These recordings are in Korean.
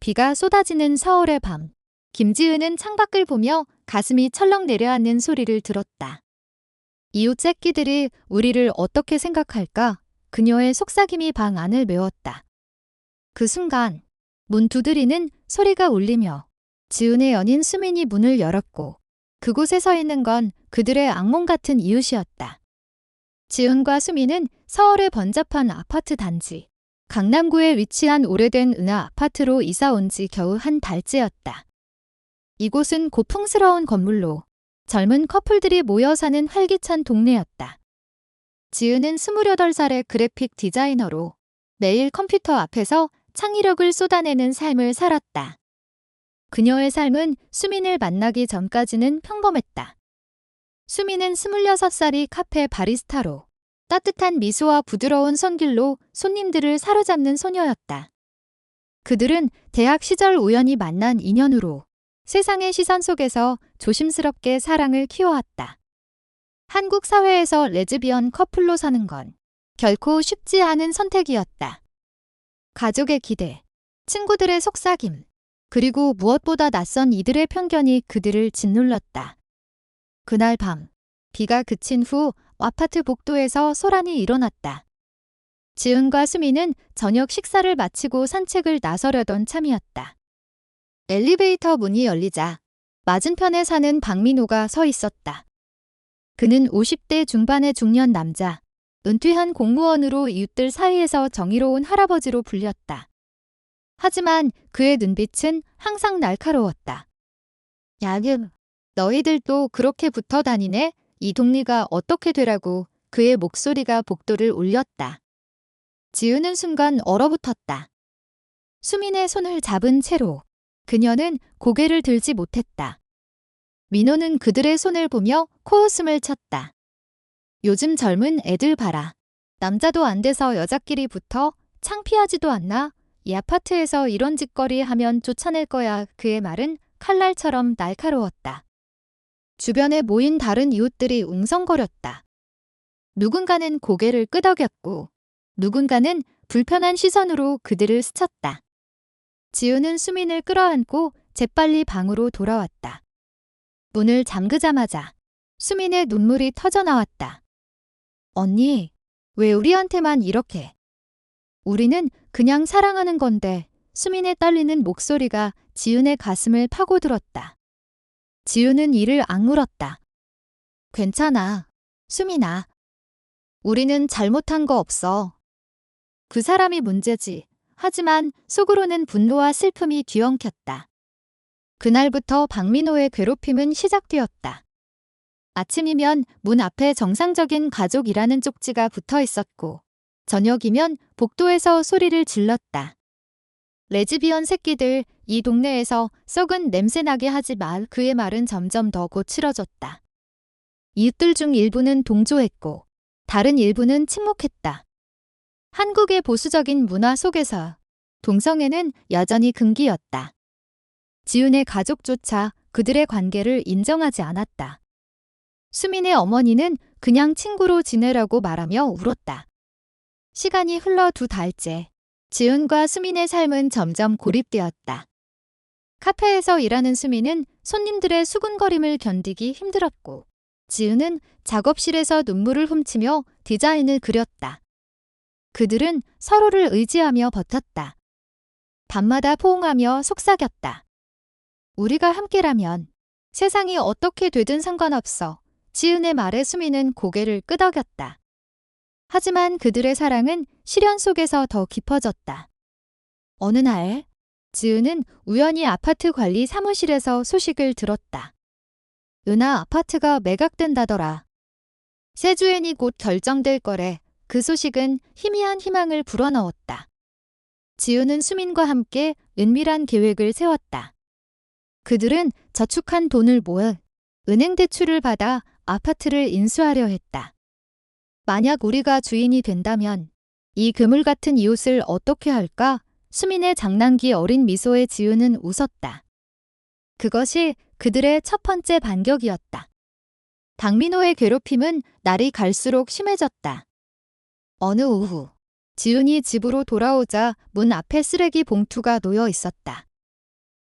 비가 쏟아지는 서울의 밤. 김지은은 창밖을 보며 가슴이 철렁 내려앉는 소리를 들었다. 이웃 새끼들이 우리를 어떻게 생각할까? 그녀의 속삭임이 방 안을 메웠다. 그 순간 문 두드리는 소리가 울리며 지은의 연인 수민이 문을 열었고 그곳에 서 있는 건 그들의 악몽 같은 이웃이었다. 지은과 수민은 서울의 번잡한 아파트 단지 강남구에 위치한 오래된 은하 아파트로 이사 온 지 겨우 한 달째였다. 이곳은 고풍스러운 건물로 젊은 커플들이 모여 사는 활기찬 동네였다. 지은은 28살의 그래픽 디자이너로 매일 컴퓨터 앞에서 창의력을 쏟아내는 삶을 살았다. 그녀의 삶은 수민을 만나기 전까지는 평범했다. 수민은 26살이 카페 바리스타로 따뜻한 미소와 부드러운 손길로 손님들을 사로잡는 소녀였다. 그들은 대학 시절 우연히 만난 인연으로 세상의 시선 속에서 조심스럽게 사랑을 키워왔다. 한국 사회에서 레즈비언 커플로 사는 건 결코 쉽지 않은 선택이었다. 가족의 기대, 친구들의 속삭임, 그리고 무엇보다 낯선 이들의 편견이 그들을 짓눌렀다. 그날 밤, 비가 그친 후 아파트 복도에서 소란이 일어났다. 지은과 수민은 저녁 식사를 마치고 산책을 나서려던 참이었다. 엘리베이터 문이 열리자 맞은편에 사는 박민호가 서 있었다. 그는 50대 중반의 중년 남자, 은퇴한 공무원으로 이웃들 사이에서 정의로운 할아버지로 불렸다. 하지만 그의 눈빛은 항상 날카로웠다. 야금, 너희들도 그렇게 붙어 다니네? 이 동네가 어떻게 되라고. 그의 목소리가 복도를 울렸다. 지은은 순간 얼어붙었다. 수민의 손을 잡은 채로 그녀는 고개를 들지 못했다. 민호는 그들의 손을 보며 코웃음을 쳤다. 요즘 젊은 애들 봐라. 남자도 안 돼서 여자끼리 붙어 창피하지도 않나? 이 아파트에서 이런 짓거리 하면 쫓아낼 거야. 그의 말은 칼날처럼 날카로웠다. 주변에 모인 다른 이웃들이 웅성거렸다. 누군가는 고개를 끄덕였고 누군가는 불편한 시선으로 그들을 스쳤다. 지은은 수민을 끌어안고 재빨리 방으로 돌아왔다. 문을 잠그자마자 수민의 눈물이 터져나왔다. 언니, 왜 우리한테만 이렇게? 우리는 그냥 사랑하는 건데. 수민의 떨리는 목소리가 지은의 가슴을 파고들었다. 지은은 이를 악물었다. 괜찮아, 수민아. 우리는 잘못한 거 없어. 그 사람이 문제지. 하지만 속으로는 분노와 슬픔이 뒤엉켰다. 그날부터 박민호의 괴롭힘은 시작되었다. 아침이면 문 앞에 정상적인 가족이라는 쪽지가 붙어 있었고 저녁이면 복도에서 소리를 질렀다. 레즈비언 새끼들, 이 동네에서 썩은 냄새나게 하지 마. 그의 말은 점점 더 거칠어졌다. 이웃들 중 일부는 동조했고 다른 일부는 침묵했다. 한국의 보수적인 문화 속에서 동성애는 여전히 금기였다. 지은의 가족조차 그들의 관계를 인정하지 않았다. 수민의 어머니는 그냥 친구로 지내라고 말하며 울었다. 시간이 흘러 2달째. 지은과 수민의 삶은 점점 고립되었다. 카페에서 일하는 수민은 손님들의 수군거림을 견디기 힘들었고 지은은 작업실에서 눈물을 훔치며 디자인을 그렸다. 그들은 서로를 의지하며 버텼다. 밤마다 포옹하며 속삭였다. 우리가 함께라면 세상이 어떻게 되든 상관없어. 지은의 말에 수민은 고개를 끄덕였다. 하지만 그들의 사랑은 시련 속에서 더 깊어졌다. 어느 날 지은은 우연히 아파트 관리 사무실에서 소식을 들었다. 은하 아파트가 매각된다더라. 새 주인이 곧 결정될 거래. 그 소식은 희미한 희망을 불어넣었다. 지은은 수민과 함께 은밀한 계획을 세웠다. 그들은 저축한 돈을 모아 은행 대출을 받아 아파트를 인수하려 했다. 만약 우리가 주인이 된다면 이 그물 같은 이웃을 어떻게 할까? 수민의 장난기 어린 미소에 지은은 웃었다. 그것이 그들의 첫 번째 반격이었다. 박민호의 괴롭힘은 날이 갈수록 심해졌다. 어느 오후, 지은이 집으로 돌아오자 문 앞에 쓰레기 봉투가 놓여 있었다.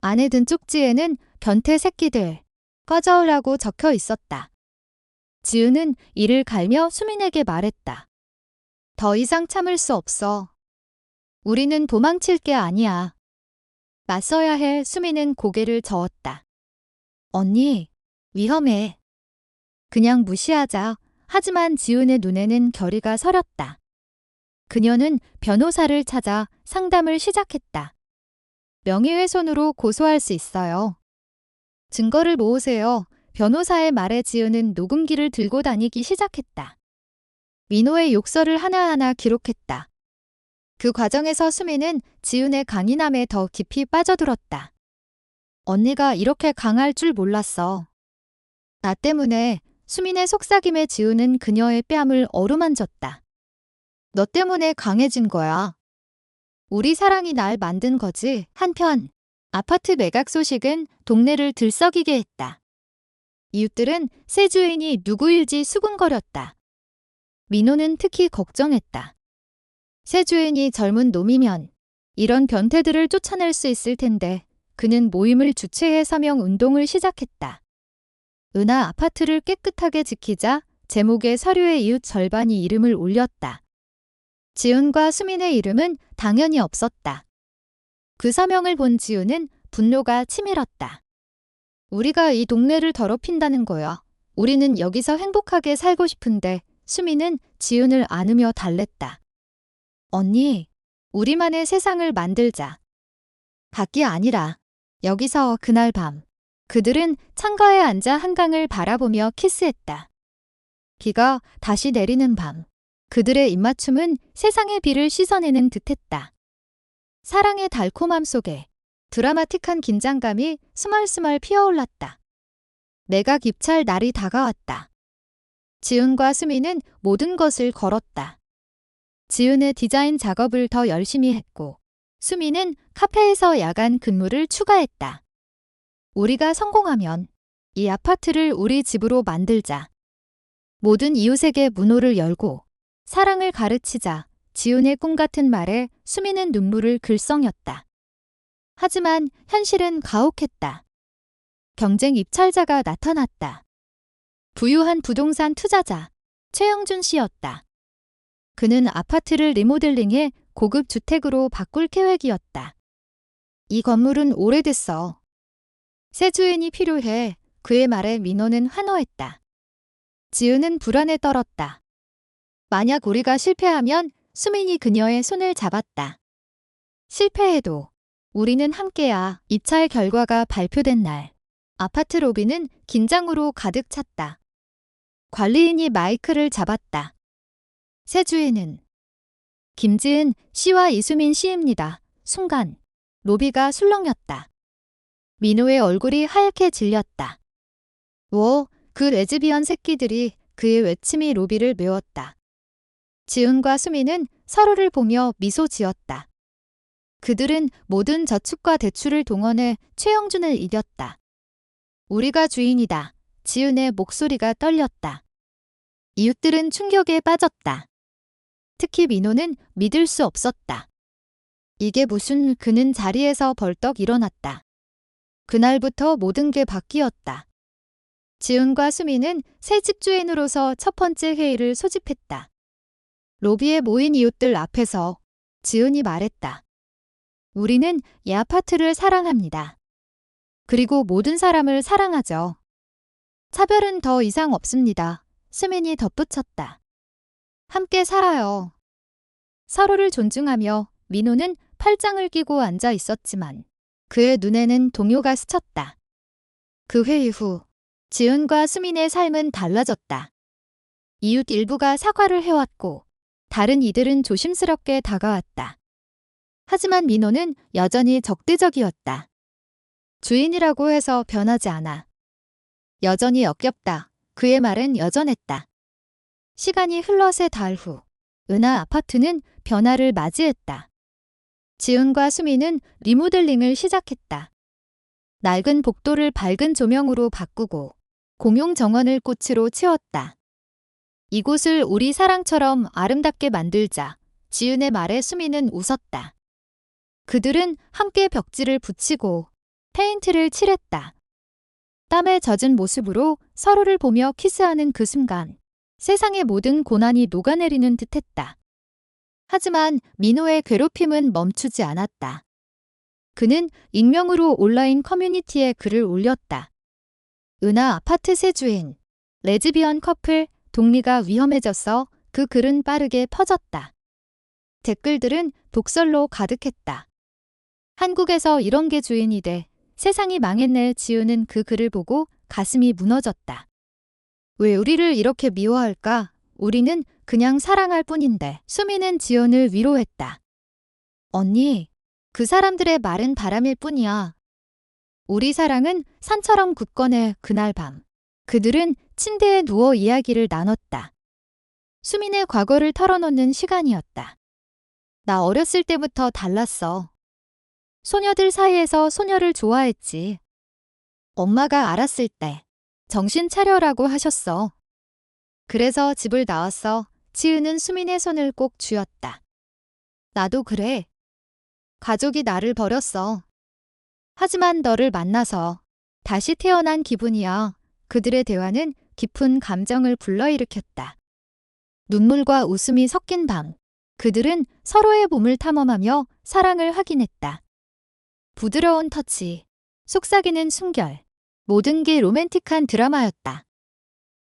안에 든 쪽지에는 변태 새끼들, 꺼져오라고 적혀 있었다. 지은은 이를 갈며 수민에게 말했다. 더 이상 참을 수 없어. 우리는 도망칠 게 아니야. 맞서야 해. 수민은 고개를 저었다. 언니, 위험해. 그냥 무시하자. 하지만 지은의 눈에는 결의가 서렸다. 그녀는 변호사를 찾아 상담을 시작했다. 명예훼손으로 고소할 수 있어요. 증거를 모으세요. 변호사의 말에 지은은 녹음기를 들고 다니기 시작했다. 민호의 욕설을 하나하나 기록했다. 그 과정에서 수민은 지은의 강인함에 더 깊이 빠져들었다. 언니가 이렇게 강할 줄 몰랐어. 나 때문에. 수민의 속삭임에 지은은 그녀의 뺨을 어루만졌다. 너 때문에 강해진 거야. 우리 사랑이 날 만든 거지. 한편 아파트 매각 소식은 동네를 들썩이게 했다. 이웃들은 새 주인이 누구일지 수군거렸다. 민호는 특히 걱정했다. 새 주인이 젊은 놈이면 이런 변태들을 쫓아낼 수 있을 텐데 그는 모임을 주최해 서명 운동을 시작했다. 은하 아파트를 깨끗하게 지키자 제목의 서류에 이웃 절반이 이름을 올렸다. 지은과 수민의 이름은 당연히 없었다. 그 서명을 본 지은은 분노가 치밀었다. 우리가 이 동네를 더럽힌다는 거야. 우리는 여기서 행복하게 살고 싶은데. 수민은 지은을 안으며 달랬다. 언니, 우리만의 세상을 만들자. 밖이 아니라 여기서. 그날 밤 그들은 창가에 앉아 한강을 바라보며 키스했다. 비가 다시 내리는 밤 그들의 입맞춤은 세상의 비를 씻어내는 듯했다. 사랑의 달콤함 속에 드라마틱한 긴장감이 스멀스멀 피어올랐다. 매각 입찰 날이 다가왔다. 지은과 수민은 모든 것을 걸었다. 지은의 디자인 작업을 더 열심히 했고 수민은 카페에서 야간 근무를 추가했다. 우리가 성공하면 이 아파트를 우리 집으로 만들자. 모든 이웃에게 문호를 열고 사랑을 가르치자. 지은의 꿈 같은 말에 수민은 눈물을 글썽였다. 하지만 현실은 가혹했다. 경쟁 입찰자가 나타났다. 부유한 부동산 투자자 최영준 씨였다. 그는 아파트를 리모델링해 고급 주택으로 바꿀 계획이었다. 이 건물은 오래됐어. 새 주인이 필요해. 그의 말에 민호는 환호했다. 지은은 불안에 떨었다. 만약 우리가 실패하면. 수민이 그녀의 손을 잡았다. 실패해도 우리는 함께야. 입찰 결과가 발표된 날 아파트 로비는 긴장으로 가득 찼다. 관리인이 마이크를 잡았다. 새 주인은 김지은 씨와 이수민 씨입니다. 순간 로비가 술렁였다. 민호의 얼굴이 하얗게 질렸다. 그 레즈비언 새끼들이. 그의 외침이 로비를 메웠다. 지은과 수민은 서로를 보며 미소 지었다. 그들은 모든 저축과 대출을 동원해 최영준을 이겼다. 우리가 주인이다. 지은의 목소리가 떨렸다. 이웃들은 충격에 빠졌다. 특히 민호는 믿을 수 없었다. 이게 무슨. 그는 자리에서 벌떡 일어났다. 그날부터 모든 게 바뀌었다. 지은과 수민은 새 집주인으로서 첫 번째 회의를 소집했다. 로비에 모인 이웃들 앞에서 지은이 말했다. 우리는 이 아파트를 사랑합니다. 그리고 모든 사람을 사랑하죠. 차별은 더 이상 없습니다. 수민이 덧붙였다. 함께 살아요. 서로를 존중하며 민호는 팔짱을 끼고 앉아 있었지만 그의 눈에는 동요가 스쳤다. 그 회의 후 지은과 수민의 삶은 달라졌다. 이웃 일부가 사과를 해왔고 다른 이들은 조심스럽게 다가왔다. 하지만 민호는 여전히 적대적이었다. 주인이라고 해서 변하지 않아. 여전히 역겹다. 그의 말은 여전했다. 시간이 흘러 새 달 후 은하 아파트는 변화를 맞이했다. 지은과 수민은 리모델링을 시작했다. 낡은 복도를 밝은 조명으로 바꾸고 공용 정원을 꽃으로 채웠다. 이곳을 우리 사랑처럼 아름답게 만들자. 지은의 말에 수민은 웃었다. 그들은 함께 벽지를 붙이고 페인트를 칠했다. 땀에 젖은 모습으로 서로를 보며 키스하는 그 순간 세상의 모든 고난이 녹아내리는 듯했다. 하지만 민호의 괴롭힘은 멈추지 않았다. 그는 익명으로 온라인 커뮤니티에 글을 올렸다. 은하 아파트 새 주인, 레즈비언 커플, 독리가 위험해졌어. 그 글은 빠르게 퍼졌다. 댓글들은 독설로 가득했다. 한국에서 이런 게 주인이 돼. 세상이 망했네. 지우는 그 글을 보고 가슴이 무너졌다. 왜 우리를 이렇게 미워할까? 우리는 그냥 사랑할 뿐인데. 수미는 지연을 위로했다. 언니, 그 사람들의 말은 바람일 뿐이야. 우리 사랑은 산처럼 굳건해. 그날 밤 그들은 침대에 누워 이야기를 나눴다. 수민의 과거를 털어놓는 시간이었다. 나 어렸을 때부터 달랐어. 소녀들 사이에서 소녀를 좋아했지. 엄마가 알았을 때 정신 차려라고 하셨어. 그래서 집을 나왔어. 지은은 수민의 손을 꼭 쥐었다. 나도 그래. 가족이 나를 버렸어. 하지만 너를 만나서 다시 태어난 기분이야. 그들의 대화는 깊은 감정을 불러일으켰다. 눈물과 웃음이 섞인 밤, 그들은 서로의 몸을 탐험하며 사랑을 확인했다. 부드러운 터치, 속삭이는 숨결, 모든 게 로맨틱한 드라마였다.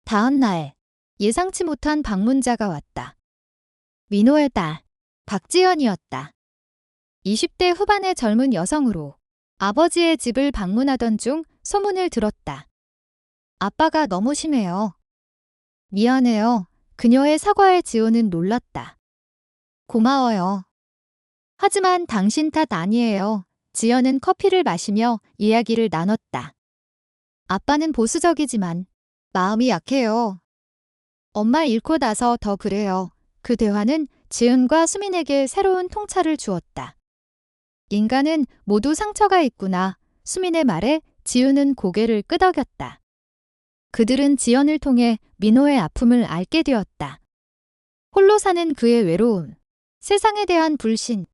다음 날, 예상치 못한 방문자가 왔다. 민호의 딸, 박지연이었다. 20대 후반의 젊은 여성으로 아버지의 집을 방문하던 중 소문을 들었다. 아빠가 너무 심해요. 미안해요. 그녀의 사과에 지호는 놀랐다. 고마워요. 하지만 당신 탓 아니에요. 지연은 커피를 마시며 이야기를 나눴다. 아빠는 보수적이지만 마음이 약해요. 엄마 잃고 나서 더 그래요. 그 대화는 지은과 수민에게 새로운 통찰을 주었다. 인간은 모두 상처가 있구나. 수민의 말에 지은은 고개를 끄덕였다. 그들은 지연을 통해 민호의 아픔을 알게 되었다. 홀로 사는 그의 외로움, 세상에 대한 불신.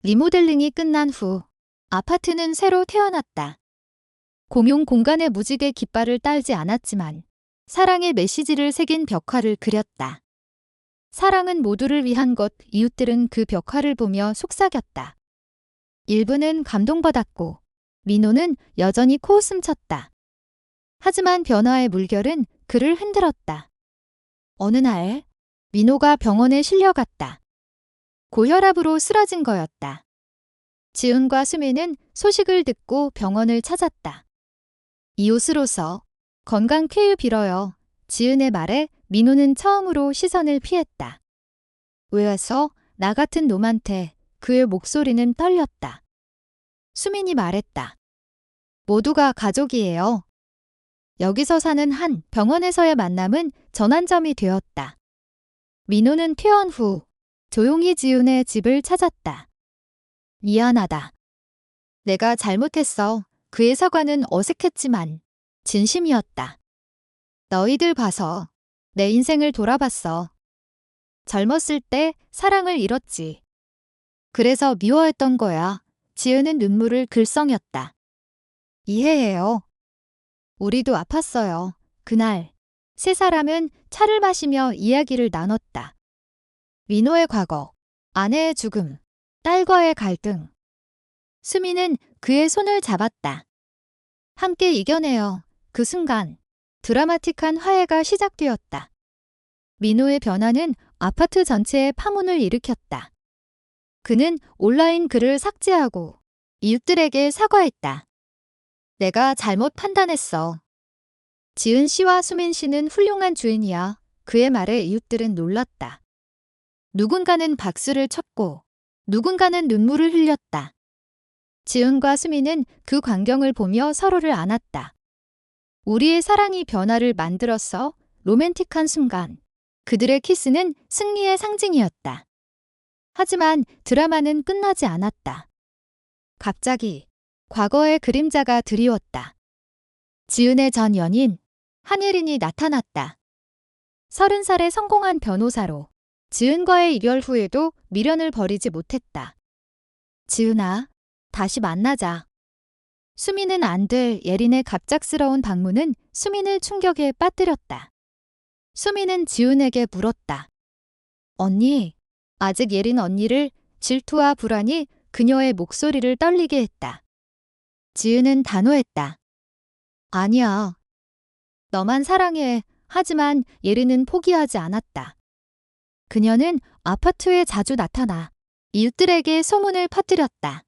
리모델링이 끝난 후 아파트는 새로 태어났다. 공용 공간에 무지개 깃발을 딸지 않았지만 사랑의 메시지를 새긴 벽화를 그렸다. 사랑은 모두를 위한 것. 이웃들은 그 벽화를 보며 속삭였다. 일부는 감동받았고 민호는 여전히 코웃음 쳤다. 하지만 변화의 물결은 그를 흔들었다. 어느 날 민호가 병원에 실려갔다. 고혈압으로 쓰러진 거였다. 지은과 수민은 소식을 듣고 병원을 찾았다. 이웃으로서 건강 쾌유 빌어요. 지은의 말에 민호는 처음으로 시선을 피했다. 왜 와서 나 같은 놈한테. 그의 목소리는 떨렸다. 수민이 말했다. 모두가 가족이에요. 여기서 사는 한 병원에서의 만남은 전환점이 되었다. 민호는 퇴원 후 조용히 지은의 집을 찾았다. 미안하다. 내가 잘못했어. 그의 사과는 어색했지만 진심이었다. 너희들 봐서 내 인생을 돌아봤어. 젊었을 때 사랑을 잃었지. 그래서 미워했던 거야. 지은은 눈물을 글썽였다. 이해해요. 우리도 아팠어요. 그날 세 사람은 차를 마시며 이야기를 나눴다. 민호의 과거, 아내의 죽음, 딸과의 갈등. 수미는 그의 손을 잡았다. 함께 이겨내요. 그 순간 드라마틱한 화해가 시작되었다. 민호의 변화는 아파트 전체에 파문을 일으켰다. 그는 온라인 글을 삭제하고 이웃들에게 사과했다. 내가 잘못 판단했어. 지은 씨와 수민 씨는 훌륭한 주인이야. 그의 말에 이웃들은 놀랐다. 누군가는 박수를 쳤고 누군가는 눈물을 흘렸다. 지은과 수민은 그 광경을 보며 서로를 안았다. 우리의 사랑이 변화를 만들었어. 로맨틱한 순간. 그들의 키스는 승리의 상징이었다. 하지만 드라마는 끝나지 않았다. 갑자기 과거의 그림자가 드리웠다. 지은의 전 연인 한예린이 나타났다. 30살에 성공한 변호사로 지은과의 이별 후에도 미련을 버리지 못했다. 지은아, 다시 만나자. 수미는 안 될 예린의 갑작스러운 방문은 수민을 충격에 빠뜨렸다. 수민은 지은에게 물었다. 언니, 아직 예린 언니를 질투와 불안이 그녀의 목소리를 떨리게 했다. 지은은 단호했다. 아니야. 너만 사랑해. 하지만 예린은 포기하지 않았다. 그녀는 아파트에 자주 나타나 이웃들에게 소문을 퍼뜨렸다.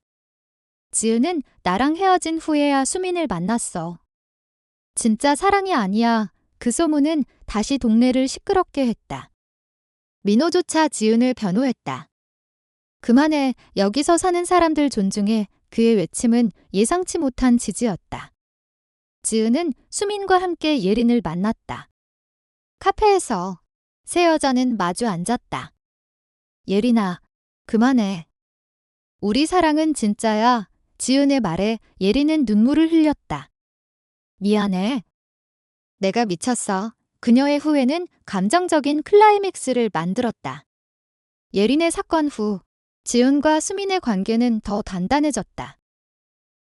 지은은 나랑 헤어진 후에야 수민을 만났어. 진짜 사랑이 아니야. 그 소문은 다시 동네를 시끄럽게 했다. 민호조차 지은을 변호했다. 그만해. 여기서 사는 사람들 존중해. 그의 외침은 예상치 못한 지지였다. 지은은 수민과 함께 예린을 만났다. 카페에서 세 여자는 마주 앉았다. 예린아, 그만해. 우리 사랑은 진짜야. 지은의 말에 예린은 눈물을 흘렸다. 미안해. 내가 미쳤어. 그녀의 후회는 감정적인 클라이맥스를 만들었다. 예린의 사건 후 지은과 수민의 관계는 더 단단해졌다.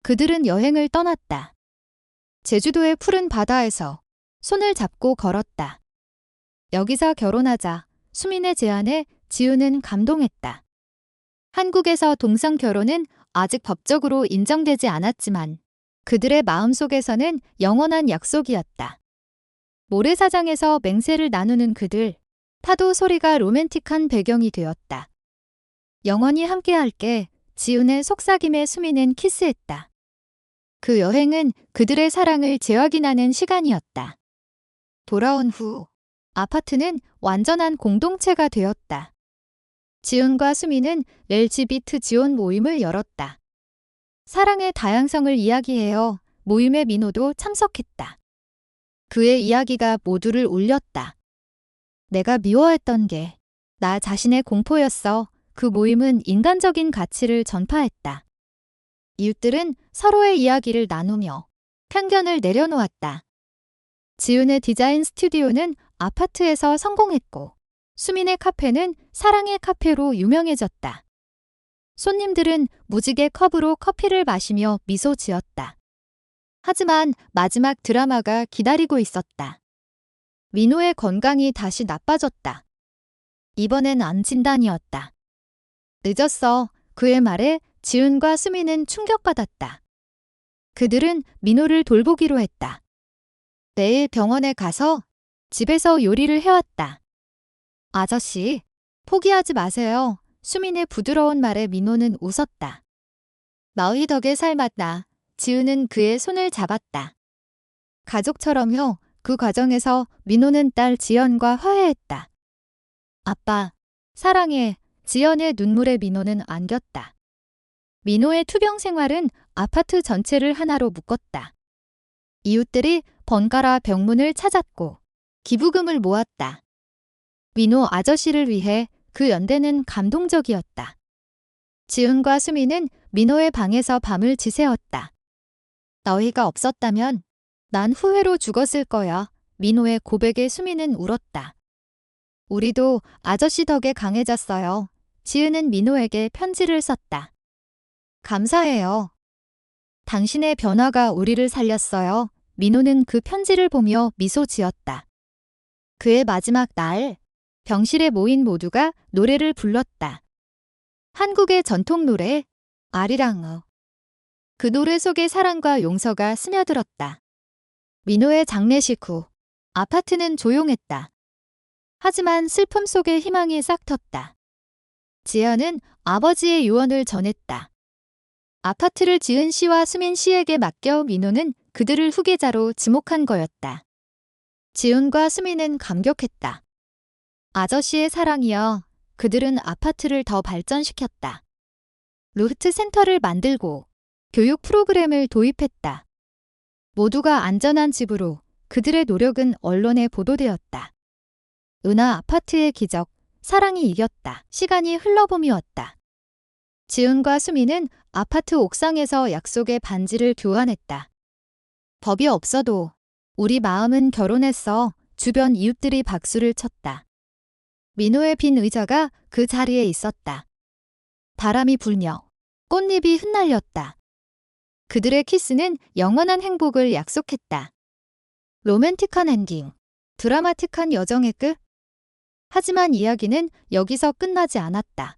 그들은 여행을 떠났다. 제주도의 푸른 바다에서 손을 잡고 걸었다. 여기서 결혼하자. 수민의 제안에 지은은 감동했다. 한국에서 동성 결혼은 아직 법적으로 인정되지 않았지만 그들의 마음속에서는 영원한 약속이었다. 모래사장에서 맹세를 나누는 그들, 파도 소리가 로맨틱한 배경이 되었다. 영원히 함께할게. 지은의 속삭임에 수민은 키스했다. 그 여행은 그들의 사랑을 재확인하는 시간이었다. 돌아온 후 아파트는 완전한 공동체가 되었다. 지은과 수민은 LGBT 지원 모임을 열었다. 사랑의 다양성을 이야기해요. 모임에 민호도 참석했다. 그의 이야기가 모두를 울렸다. 내가 미워했던 게 나 자신의 공포였어. 그 모임은 인간적인 가치를 전파했다. 이웃들은 서로의 이야기를 나누며 편견을 내려놓았다. 지은의 디자인 스튜디오는 아파트에서 성공했고 수민의 카페는 사랑의 카페로 유명해졌다. 손님들은 무지개 컵으로 커피를 마시며 미소 지었다. 하지만 마지막 드라마가 기다리고 있었다. 민호의 건강이 다시 나빠졌다. 이번엔 암 진단이었다. 늦었어. 그의 말에 지은과 수민은 충격받았다. 그들은 민호를 돌보기로 했다. 내일 병원에 가서 집에서 요리를 해왔다. 아저씨, 포기하지 마세요. 수민의 부드러운 말에 민호는 웃었다. 너희 덕에 삶았다. 지은은 그의 손을 잡았다. 가족처럼요. 그 과정에서 민호는 딸 지연과 화해했다. 아빠, 사랑해. 지연의 눈물에 민호는 안겼다. 민호의 투병 생활은 아파트 전체를 하나로 묶었다. 이웃들이 번갈아 병문을 찾았고 기부금을 모았다. 민호 아저씨를 위해 그 연대는 감동적이었다. 지은과 수민은 민호의 방에서 밤을 지새웠다. 너희가 없었다면 난 후회로 죽었을 거야. 민호의 고백에 수민은 울었다. 우리도 아저씨 덕에 강해졌어요. 지은은 민호에게 편지를 썼다. 감사해요. 당신의 변화가 우리를 살렸어요. 민호는 그 편지를 보며 미소 지었다. 그의 마지막 날, 병실에 모인 모두가 노래를 불렀다. 한국의 전통 노래, 아리랑어. 그 노래 속에 사랑과 용서가 스며들었다. 민호의 장례식 후, 아파트는 조용했다. 하지만 슬픔 속에 희망이 싹텄다. 지연은 아버지의 유언을 전했다. 아파트를 지은 씨와 수민 씨에게 맡겨 민호는 그들을 후계자로 지목한 거였다. 지은과 수민은 감격했다. 아저씨의 사랑이여. 그들은 아파트를 더 발전시켰다. 루트 센터를 만들고 교육 프로그램을 도입했다. 모두가 안전한 집으로 그들의 노력은 언론에 보도되었다. 은하 아파트의 기적, 사랑이 이겼다. 시간이 흘러봄이었다. 지은과 수민은 아파트 옥상에서 약속의 반지를 교환했다. 법이 없어도 우리 마음은 결혼했어. 주변 이웃들이 박수를 쳤다. 민호의 빈 의자가 그 자리에 있었다. 바람이 불며 꽃잎이 흩날렸다. 그들의 키스는 영원한 행복을 약속했다. 로맨틱한 엔딩, 드라마틱한 여정의 끝. 하지만 이야기는 여기서 끝나지 않았다.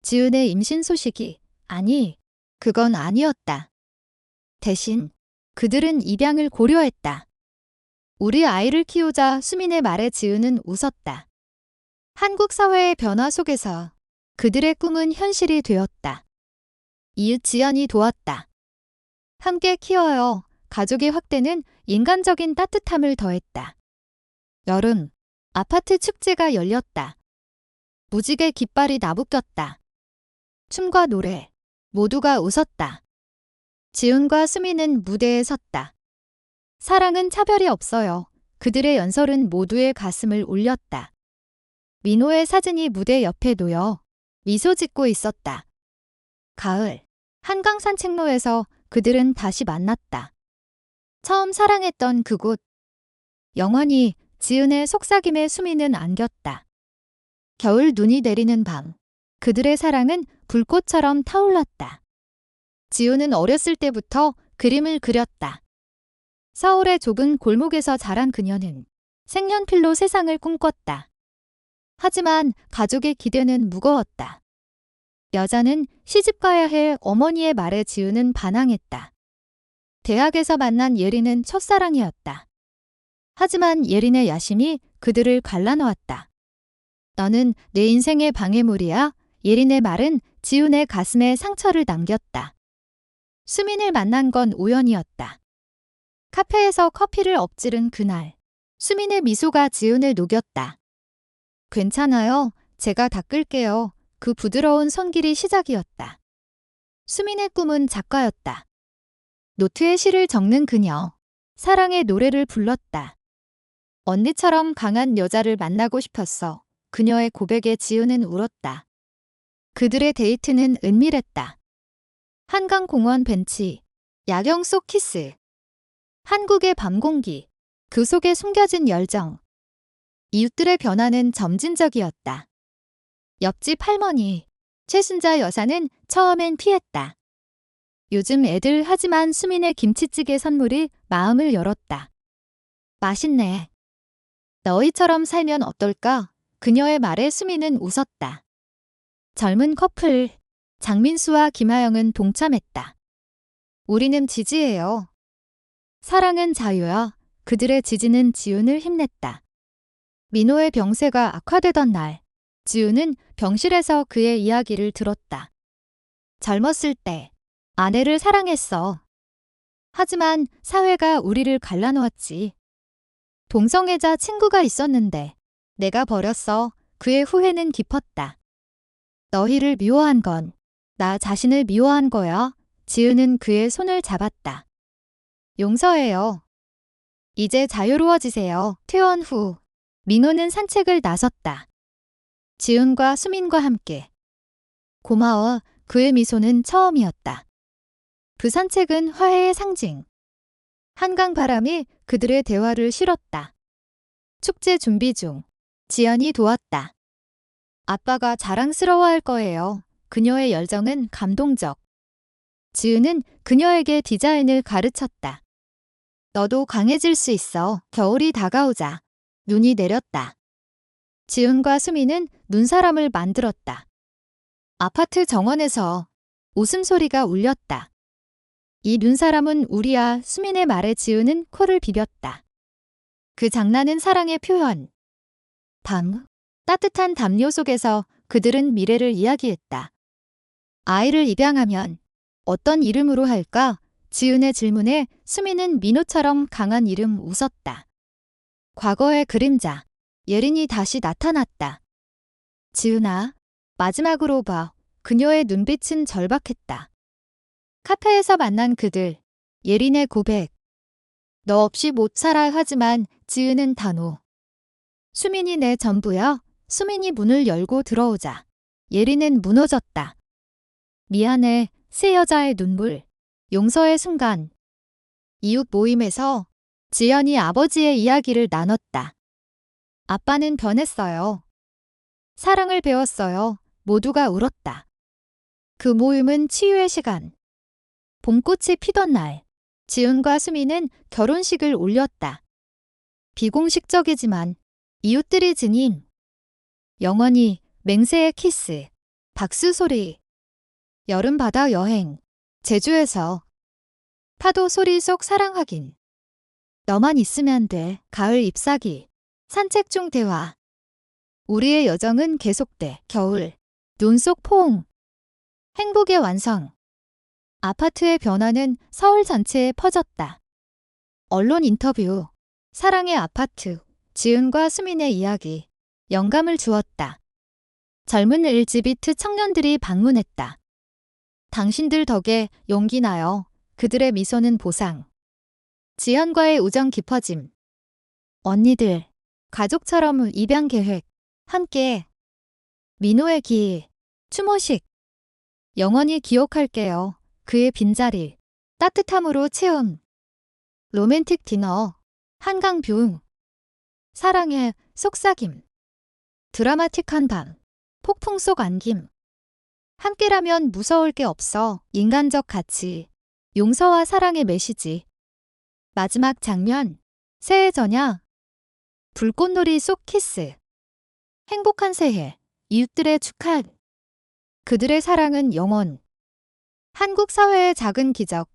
지은의 임신 소식이, 아니, 그건 아니었다. 대신 그들은 입양을 고려했다. 우리 아이를 키우자 수민의 말에 지은은 웃었다. 한국 사회의 변화 속에서 그들의 꿈은 현실이 되었다. 이웃 지연이 도왔다. 함께 키워요. 가족의 확대는 인간적인 따뜻함을 더했다. 여름, 아파트 축제가 열렸다. 무지개 깃발이 나부꼈다. 춤과 노래, 모두가 웃었다. 지훈과 수미는 무대에 섰다. 사랑은 차별이 없어요. 그들의 연설은 모두의 가슴을 울렸다. 민호의 사진이 무대 옆에 놓여 미소 짓고 있었다. 가을, 한강 산책로에서 그들은 다시 만났다. 처음 사랑했던 그곳. 영원히 지은의 속삭임에 수미는 안겼다. 겨울 눈이 내리는 밤, 그들의 사랑은 불꽃처럼 타올랐다. 지훈은 어렸을 때부터 그림을 그렸다. 서울의 좁은 골목에서 자란 그녀는 색연필로 세상을 꿈꿨다. 하지만 가족의 기대는 무거웠다. 여자는 시집가야 해 어머니의 말에 지은은 반항했다. 대학에서 만난 예린은 첫사랑이었다. 하지만 예린의 야심이 그들을 갈라놓았다. 너는 내 인생의 방해물이야. 예린의 말은 지훈의 가슴에 상처를 남겼다. 수민을 만난 건 우연이었다. 카페에서 커피를 엎지른 그날, 수민의 미소가 지훈을 녹였다. 괜찮아요. 제가 닦을게요. 그 부드러운 손길이 시작이었다. 수민의 꿈은 작가였다. 노트에 시를 적는 그녀, 사랑의 노래를 불렀다. 언니처럼 강한 여자를 만나고 싶었어. 그녀의 고백에 지훈은 울었다. 그들의 데이트는 은밀했다. 한강공원 벤치, 야경 속 키스. 한국의 밤 공기, 그 속에 숨겨진 열정. 이웃들의 변화는 점진적이었다. 옆집 할머니, 최순자 여사는 처음엔 피했다. 요즘 애들 하지만 수민의 김치찌개 선물이 마음을 열었다. 맛있네. 너희처럼 살면 어떨까? 그녀의 말에 수민은 웃었다. 젊은 커플, 장민수와 김하영은 동참했다. 우리는 지지해요. 사랑은 자유야. 그들의 지지는 지훈을 힘냈다. 민호의 병세가 악화되던 날, 지훈은 병실에서 그의 이야기를 들었다. 젊었을 때 아내를 사랑했어. 하지만 사회가 우리를 갈라놓았지. 동성애자 친구가 있었는데 내가 버렸어. 그의 후회는 깊었다. 너희를 미워한 건 나 자신을 미워한 거야. 지은은 그의 손을 잡았다. 용서해요. 이제 자유로워지세요. 퇴원 후 민호는 산책을 나섰다. 지은과 수민과 함께. 고마워. 그의 미소는 처음이었다. 그 산책은 화해의 상징. 한강 바람이 그들의 대화를 실었다. 축제 준비 중. 지연이 도왔다. 아빠가 자랑스러워할 거예요. 그녀의 열정은 감동적. 지은은 그녀에게 디자인을 가르쳤다. 너도 강해질 수 있어. 겨울이 다가오자. 눈이 내렸다. 지은과 수미는 눈사람을 만들었다. 아파트 정원에서 웃음소리가 울렸다. 이 눈사람은 우리야. 수민의 말에 지은은 코를 비볐다. 그 장난은 사랑의 표현. 밤, 따뜻한 담요 속에서 그들은 미래를 이야기했다. 아이를 입양하면 어떤 이름으로 할까? 지은의 질문에 수민은 민호처럼 강한 이름 웃었다. 과거의 그림자, 예린이 다시 나타났다. 지은아, 마지막으로 봐. 그녀의 눈빛은 절박했다. 카페에서 만난 그들, 예린의 고백. 너 없이 못 살아 하지만 지은은 단호. 수민이 내 전부야. 수민이 문을 열고 들어오자. 예린은 무너졌다. 미안해. 새 여자의 눈물. 용서의 순간. 이웃 모임에서 지연이 아버지의 이야기를 나눴다. 아빠는 변했어요. 사랑을 배웠어요. 모두가 울었다. 그 모임은 치유의 시간. 봄꽃이 피던 날, 지훈과 수미는 결혼식을 올렸다. 비공식적이지만 이웃들이 지닌 영원히 맹세의 키스, 박수 소리, 여름 바다 여행, 제주에서 파도 소리 속 사랑 확인, 너만 있으면 돼, 가을 잎사귀, 산책 중 대화, 우리의 여정은 계속돼, 겨울, 눈 속 포옹, 행복의 완성. 아파트의 변화는 서울 전체에 퍼졌다. 언론 인터뷰, 사랑의 아파트, 지은과 수민의 이야기, 영감을 주었다. 젊은 LGBT 청년들이 방문했다. 당신들 덕에 용기 나요. 그들의 미소는 보상. 지연과의 우정 깊어짐. 언니들, 가족처럼 입양 계획, 함께. 민호의 기, 추모식. 영원히 기억할게요. 그의 빈자리, 따뜻함으로 채움. 로맨틱 디너, 한강 뷰. 사랑의 속삭임. 드라마틱한 밤, 폭풍 속 안김. 함께라면 무서울 게 없어. 인간적 가치, 용서와 사랑의 메시지. 마지막 장면, 새해 전야. 불꽃놀이 속 키스. 행복한 새해, 이웃들의 축하. 그들의 사랑은 영원. 한국 사회의 작은 기적,